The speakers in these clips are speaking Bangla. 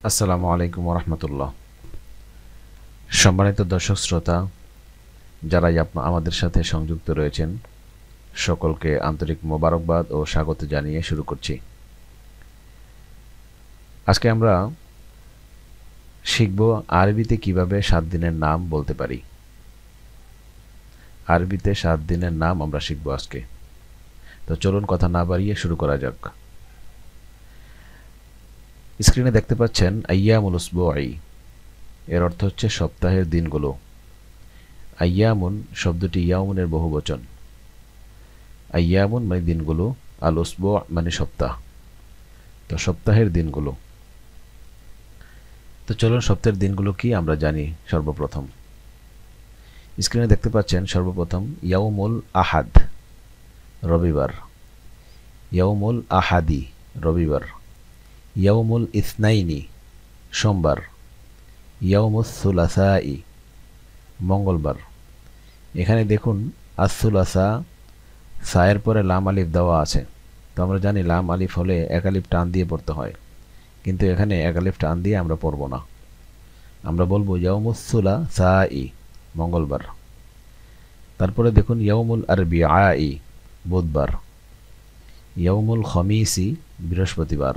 আসসালামু আলাইকুম ওরহমতুল্লাহ। সম্মানিত দর্শক শ্রোতা, যারাই আমাদের সাথে সংযুক্ত রয়েছেন, সকলকে আন্তরিক মোবারকবাদ ও স্বাগত জানিয়ে শুরু করছি। আজকে আমরা শিখব আরবিতে কিভাবে 7 দিনের নাম বলতে পারি। আরবিতে 7 দিনের নাম আমরা শিখব আজকে। তো চলুন কথা না বাড়িয়ে শুরু করা যাক। স্ক্রিনে দেখতে পাচ্ছেন আইয়ামুল উসবুই, এর অর্থ হচ্ছে সপ্তাহের দিনগুলো। আইয়ামুন শব্দটি ইয়ামুনের বহুবচন। আইয়ামুন মানে দিনগুলো, আল উসবু মানে সপ্তাহ। তো সপ্তাহের দিনগুলো। তো চলুন সপ্তাহের দিনগুলো কি আমরা জানি। সর্বপ্রথম স্ক্রিনে দেখতে পাচ্ছেন সর্বপ্রথম ইয়াউমুল আহাদ, রবিবার। ইয়াউমুল আহাদি, রবিবার। ইয়াউমুল ইসনাইনি, সোমবার। ইয়াউমুস সুলাসাই, মঙ্গলবার। এখানে দেখুন আসুলাসা, সায়ের পরে লাম আলিফ দেওয়া আছে। তো আমরা জানি লাম আলিফ হলে এক আলিফ টান দিয়ে পড়তে হয়, কিন্তু এখানে এক আলিফ টান দিয়ে আমরা পড়ব না। আমরা বলবো ইয়াউমুস সুলাসাই, মঙ্গলবার। তারপরে দেখুন ইয়াউমুল আরবিআই, বুধবার। ইয়াউমুল খমিসি, বৃহস্পতিবার।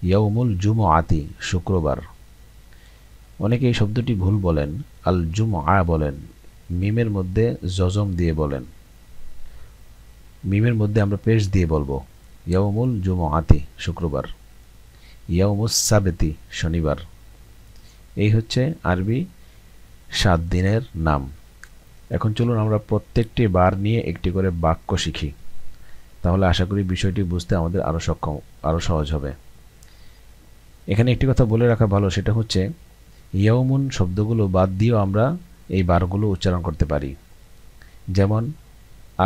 ইয়াউমুল জুমআতি, শুক্রবার। অনেকে এই শব্দটি ভুল বলেন, আল জুমআ বলেন, মিমের মধ্যে জজম দিয়ে বলেন। মিমের মধ্যে আমরা পেশ দিয়ে বলবো। ইয়াউমুল জুমআতি, শুক্রবার। ইয়াউমুস সাবতি, শনিবার। এই হচ্ছে আরবি 7 দিনের নাম। এখন চলুন আমরা প্রত্যেকটি বার নিয়ে একটি করে বাক্য শিখি। তাহলে আশা করি বিষয়টি বুঝতে আমাদের আরও সহজ হবে। এখানে একটি কথা বলে রাখা ভালো, সেটা হচ্ছে ইয়াউমুন শব্দগুলো বাদ দিয়েও আমরা এই বারগুলো উচ্চারণ করতে পারি। যেমন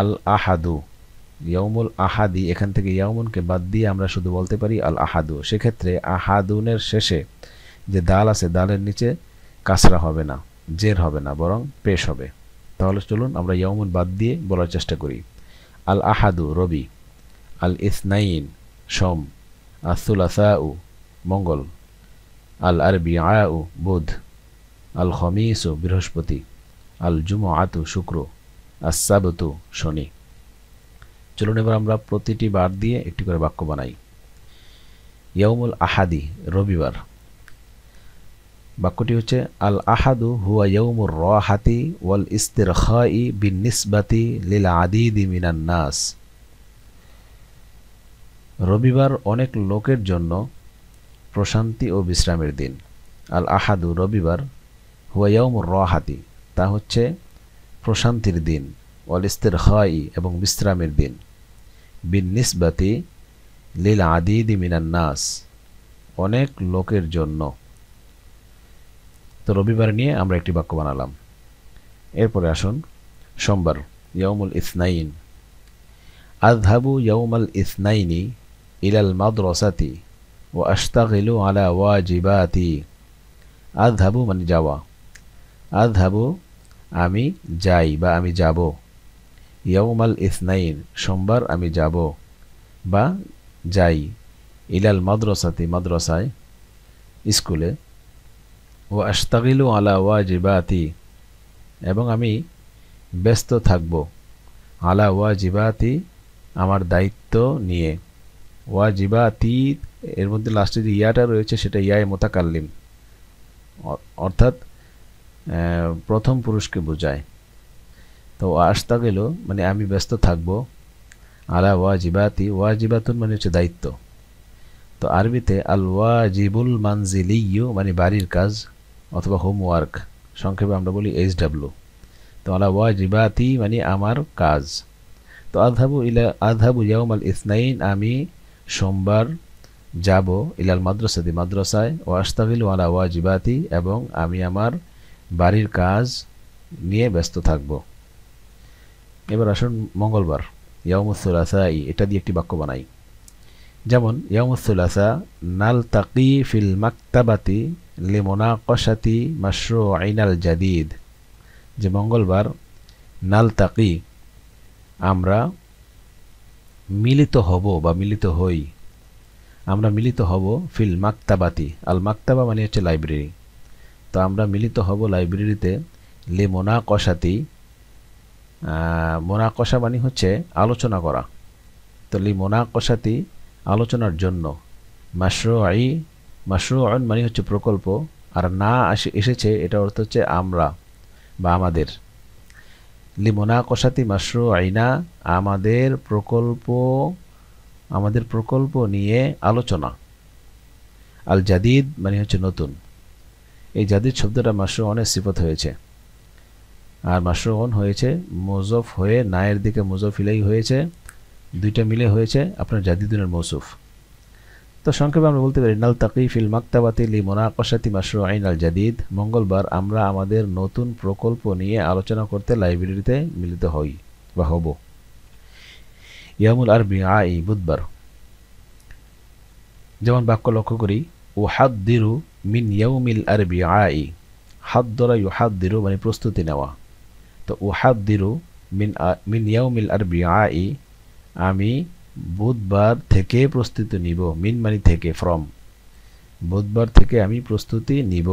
আল আহাদু, ইয়াউমুল আহাদি, এখান থেকে ইয়াউমুনকে বাদ দিয়ে আমরা শুধু বলতে পারি আল আহাদু। সেক্ষেত্রে আহাদুনের শেষে যে দাল আছে, দালের নিচে কাসরা হবে না, জের হবে না, বরং পেশ হবে। তাহলে চলুন আমরা ইয়াউমুন বাদ দিয়ে বলার চেষ্টা করি। আল আহাদু, রবি। আল ইসনাইন, সোম। আসুলাসাউ, মঙ্গল। আল আরবিআউ, বুধ। আল খমিসু, বৃহস্পতি। আল জুমআতু, শুক্র। আস-সাবতু, শনি। চলুন এবার আমরা প্রতিটি বার দিয়ে একটি করে বাক্য বানাই। ইয়াউমুল আহাদি, রবিবার। বাক্যটি হচ্ছে আল আহাদু হুয়া ইয়াউমুর রাহাতি ওয়াল ইস্তিরখাই বিন্নিসবাতি লিল আদিদি মিনান নাস। রবিবার অনেক লোকের জন্য প্রশান্তি ও বিশ্রামের দিন। আল আহাদু, রবিবার। হুয়া ইয়াউমুর রাহাতি, তা হচ্ছে প্রশান্তির দিন। ওয়াল ইস্তিরখাই, এবং বিশ্রামের দিন। বিন্নিসবাতি লিল আদিদি মিনান নাস, অনেক লোকের জন্য। তো রবিবার নিয়ে আমরা একটি বাক্য বানালাম। এরপরে আসুন সোমবার। ইয়াউমুল ইসনাইন। আযহাবু ইয়াউমাল ইসনাইনি ইলাল মাদ্রাসাতি ওয়া আশতাগিলু আলা ওয়াজিবাতি। আযহাবু মানে যাওয়া। আযহাবু আমি যাই বা আমি যাব। ইয়াউমাল ইসনাইন, সোমবার আমি যাব বা যাই। ইলাল মাদ্রাসাতি, মাদ্রাসায়, স্কুলে। ও আশতাগিলু আলা ওয়াজিবাতি, এবং আমি ব্যস্ত থাকব। আলা ওয়াজিবাতি, আমার দায়িত্ব নিয়ে। ওয়াজিবাতি, এর মধ্যে লাস্টে যে ইয়াটা রয়েছে সেটা ইয়ায়ে মুতাকাল্লিম, অর্থাৎ প্রথম পুরুষকে বোঝায়। তো আশতাগিলু মানে আমি ব্যস্ত থাকব। আলা ওয়াজিবাতি, ওয়াজিবাতুন মানে হচ্ছে দায়িত্ব। তো আরবিতে আল ওয়াজিবুল মানজিলিয়্যু মানে বাড়ির কাজ অথবা হোমওয়ার্ক, সংক্ষেপে আমরা বলি এইচডব্লিউ। তো আলা ওয়াজিবাতি মানে আমার কাজ। তো আযহাবু ইয়াউমাল ইসনাইন, আমি সোমবার যাব। ইলাল মাদ্রাসাতি, মাদ্রাসায়। ও আশতাগিলু আলা ওয়াজিবাতি, এবং আমি আমার বাড়ির কাজ নিয়ে ব্যস্ত থাকব। এবার আসুন মঙ্গলবার। ইয়াউমুস সুলাসাই, এটা দিয়ে একটি বাক্য বানাই। যেমন ইয়াউমুস সুলাসা নালতাকি ফিল মাকতাবাতি লিমুনাকাশাতি মাশরুইনাল জাদিদ। যে মঙ্গলবার নালতাকি, আমরা মিলিত হব বা মিলিত হই। আমরা মিলিত হব ফিল মাকতাবাতি, আল মাকতাবা মানে হচ্ছে লাইব্রেরি। তো আমরা মিলিত হব লাইব্রেরিতে লি মোনাকশাতি, মোনাকশা মানে হচ্ছে আলোচনা করা। তো লি মোনাকশাতি আলোচনার জন্য, মাশরুঈ, মাশরুউন মানে হচ্ছে প্রকল্প, আর না এসেছে এটা অর্থ হচ্ছে আমরা বা আমাদের। লি মোনাকশাতি মাশরুঈনা, আমাদের প্রকল্প, আমাদের প্রকল্প নিয়ে আলোচনা। আল জাদিদ মানে হচ্ছে নতুন। এই জাদিদ শব্দটা মাশরুউনের সিফত হয়েছে, আর মাশরুউন হয়েছে মুযফ হয়ে নায়ের দিকে মুযফ ইলাইহি হয়েছে, দুইটা মিলে হয়েছে আপনার জাদিদুনের মৌসুফ। তো সংক্ষেপে আমরা বলতে পারি নালতাকি ফিল মাকতাবাতি লি মুনাকাশাতি মাশরুঈন আল জাদিদ, মঙ্গলবার আমরা আমাদের নতুন প্রকল্প নিয়ে আলোচনা করতে লাইব্রেরিতে মিলিত হই বা হব। ইয়াউমুল আরবিআই, বুধবার। যেমন বাক্য লক্ষ্য করি, উহাদ্দিরু মিন ইয়াউমিল আরবিআই, হাদ্দরা ইউহাদ্দিরু মানে প্রস্তুতি নেওয়া। তো উহাদ্দিরু মিন ইয়াউমিল আরবিআই, আমি বুধবার থেকে প্রস্তুতি নিব। মিন মানে থেকে, ফ্রম, বুধবার থেকে আমি প্রস্তুতি নিব।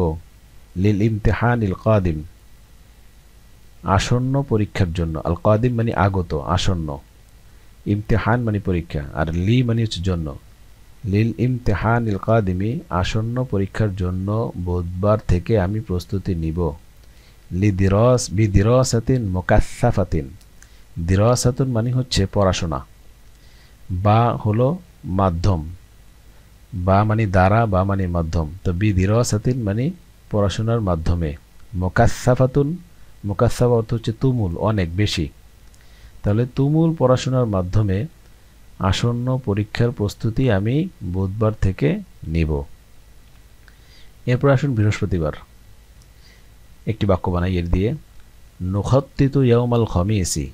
লিল ইমতিহানিল কাদিম, আসন্ন পরীক্ষার জন্য। আল কাদিম মানে আগত, আসন্ন। ইমতিহান মানে পরীক্ষা, আর লি মানে হচ্ছে জন্য। লিল ইমতিহানিল কাদিমি, আসন্ন পরীক্ষার জন্য বুধবার থেকে আমি প্রস্তুতি নিব। বিদিরাসাতিন মুকাসসাফাতিন, দিরাসাতুন মানে হচ্ছে পড়াশোনা, বা হলো মাধ্যম, বা মানে দ্বারা, বা মানে মাধ্যম। তো বিদিরাসাতিন মানে পড়াশোনার মাধ্যমে। মুকাসসাফাতুন, মুকাসসাফা অর্থ হচ্ছে তুমুল, অনেক বেশি। তাহলে তুমুল পড়াশোনার মাধ্যমে আসন্ন পরীক্ষার প্রস্তুতি আমি বুধবার থেকে নিব। এরপর আসুন বৃহস্পতিবার। একটি বাক্য বানাই এর দিয়ে, নুখাত্তিতু ইয়াউমাল খামিসি,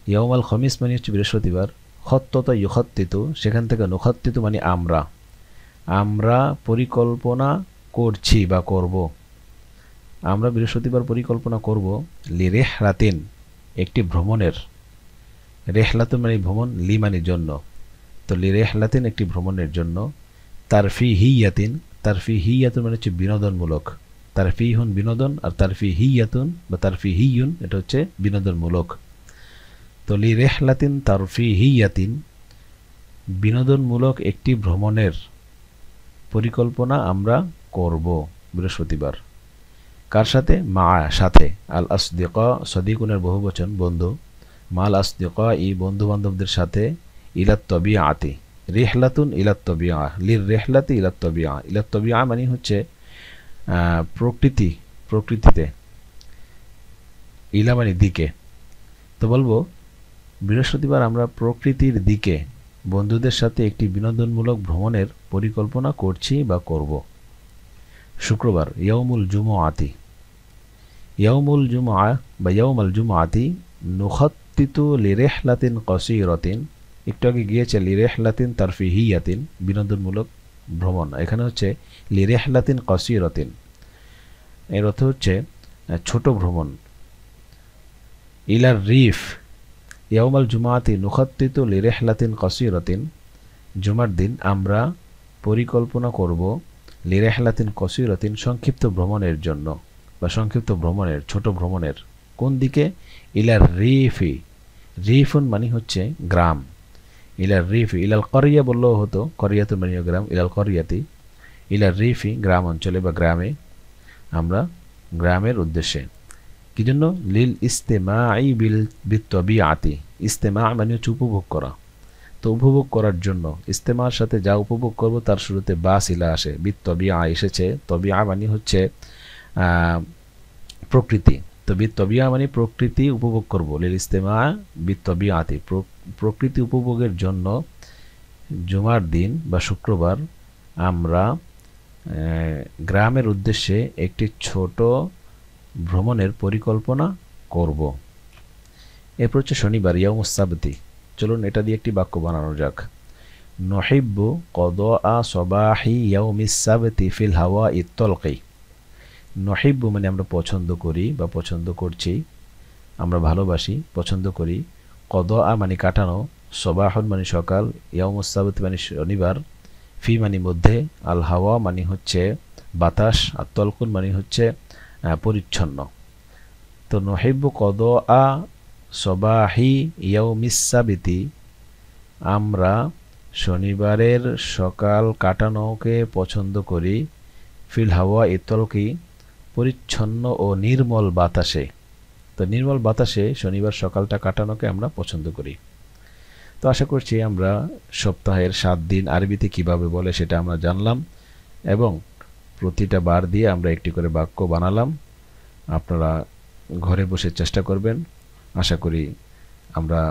ইয়াউমাল খামিস মানে হচ্ছে বৃহস্পতিবার। খত্ততা ইউখাত্তিতু, সেখান থেকে নুখাত্তিতু মানে আমরা, আমরা পরিকল্পনা করছি বা করব। আমরা বৃহস্পতিবার পরিকল্পনা করব লিরিহলাতিন, একটি ভ্রমণের। রেহলাতুন মানে ভ্রমণ, লি মানে জন্য। তো লিরিহলাতিন একটি ভ্রমণের জন্য। তারফিহিয়াতিন, তারফিহিয়াতুন মানে হচ্ছে বিনোদনমূলক। তারফিহুন বিনোদন, আর তারফিহিয়াতুন বা তারফিহিয়ুন এটা হচ্ছে বিনোদনমূলক। তো লিরিহলাতিন তারফিহিয়াতিন, বিনোদনমূলক একটি ভ্রমণের পরিকল্পনা আমরা করব বৃহস্পতিবার। কার সাথে? মা, সাথে। আল আসদিকা, সদিকুনের বহুবচন, বন্ধু। মাল আসদিকা, ই বন্ধু বান্ধবদের সাথে। ইলাত তবিআতি, রিহলাতুন ইলাত তবিআ, লির রিহলাতি ইলাত তবিআ। ইলাত তবিআ মানে হচ্ছে প্রকৃতি, প্রকৃতিতে। ইলা মানে দিকে। তো বলবো বৃহস্পতিবার আমরা প্রকৃতির দিকে বন্ধুদের সাথে একটি বিনোদনমূলক ভ্রমণের পরিকল্পনা করছি বা করব। শুক্রবার, ইয়াউমুল জুমআতি, ইয়াউমুল জুমআ বা ইয়াউমুল জুমআতি নুখাত্তিতু লিরিহলাতিন কসীরাতিন, একটু আগে গিয়েছে লিরিহলাতিন তারফিহিয়াতিন, বিনোদনমূলক ভ্রমণ। এখানে হচ্ছে লিরিহলাতিন কসীরাতিন, এর অর্থ হচ্ছে ছোট ভ্রমণ। ইলার রিফ, ইয়াউমাল জুমাআতি নুখাত্তিতু লিরিহলাতিন কসীরাতিন, জুমার দিন আমরা পরিকল্পনা করব লিরিহলাতিন কসীরাতিন, সংক্ষিপ্ত ভ্রমণের জন্য বা সংক্ষিপ্ত ভ্রমণের, ছোট ভ্রমণের। কোন দিকে? ইলার রিফি, রিফুন মানে হচ্ছে গ্রাম। ইলার রিফি, ইলাল করিয়া বললেও হতো, করিয়াতুন মানে গ্রাম। ইলাল করিয়াতি, ইলার রিফি গ্রাম অঞ্চলে বা গ্রামে, আমরা গ্রামের উদ্দেশ্যে। কি জন্য? লিল ইস্তেমাই বিত্তবিআতি, ইস্তেমা মানে হচ্ছে উপভোগ করা। তো উপভোগ করার জন্য, ইস্তেমার সাথে যা উপভোগ করব তার শুরুতে বা সিলা আসে, বিত্তবিআ এসেছে। তবিআ মানে হচ্ছে প্রকৃতি। তো বিত্তবিআ মানে প্রকৃতি উপভোগ করব। লিল ইস্তেমা বিত্তবিআতি, প্রকৃতি উপভোগের জন্য জুমার দিন বা শুক্রবার আমরা গ্রামের উদ্দেশ্যে একটি ছোট ভ্রমণের পরিকল্পনা করব। এরপর হচ্ছে শনিবার, ইয়াউমুস সাবতি। চলুন এটা দিয়ে একটি বাক্য বানানো যাক। নুহিব্বু কদআ সবাহি ইয়াউমিস সাবতি ফিল হাওয়াই তলকি। নুহিব্বু মানে আমরা পছন্দ করি বা পছন্দ করছি, আমরা ভালোবাসি, পছন্দ করি। কদআ মানে কাটানো, সবাহুন মানে সকাল, ইয়াউমুস সাবতি মানে শনিবার, ফি মানে মধ্যে, আল হাওয়া মানে হচ্ছে বাতাস, আর তলকুন মানে হচ্ছে পরিচ্ছন্ন। তো নহিব্বু কদআ সবাহি ইয়াউমিস সাবিতি, আমরা শনিবারের সকাল কাটানোকে পছন্দ করি, ফিল হাওয়া ইতলকি, পরিচ্ছন্ন ও নির্মল বাতাসে। তো নির্মল বাতাসে শনিবার সকালটা কাটানোকে আমরা পছন্দ করি। তো আশা করছি আমরা সপ্তাহের 7 দিন আরবিতে কিভাবে বলে সেটা আমরা জানলাম, এবং প্রতিটা বার দিয়ে আমরা একটি করে বাক্য বানালাম। আপনারা ঘরে বসে চেষ্টা করবেন। আশা করি আমরা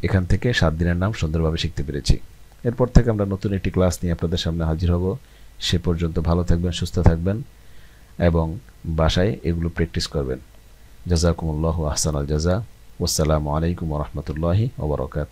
এখান থেকে 7 দিনের নাম সুন্দরভাবে শিখতে পেরেছি। এরপর থেকে আমরা নতুন একটি ক্লাস নিয়ে আপনাদের সামনে হাজির হব। সে পর্যন্ত ভালো থাকবেন, সুস্থ থাকবেন এবং বাসায় এগুলো প্র্যাকটিস করবেন। জাযাকুমুল্লাহু আহসানাল জাযা। ওয়াসসালামু আলাইকুম ওয়া রাহমাতুল্লাহি ওয়া বারাকাতুহু।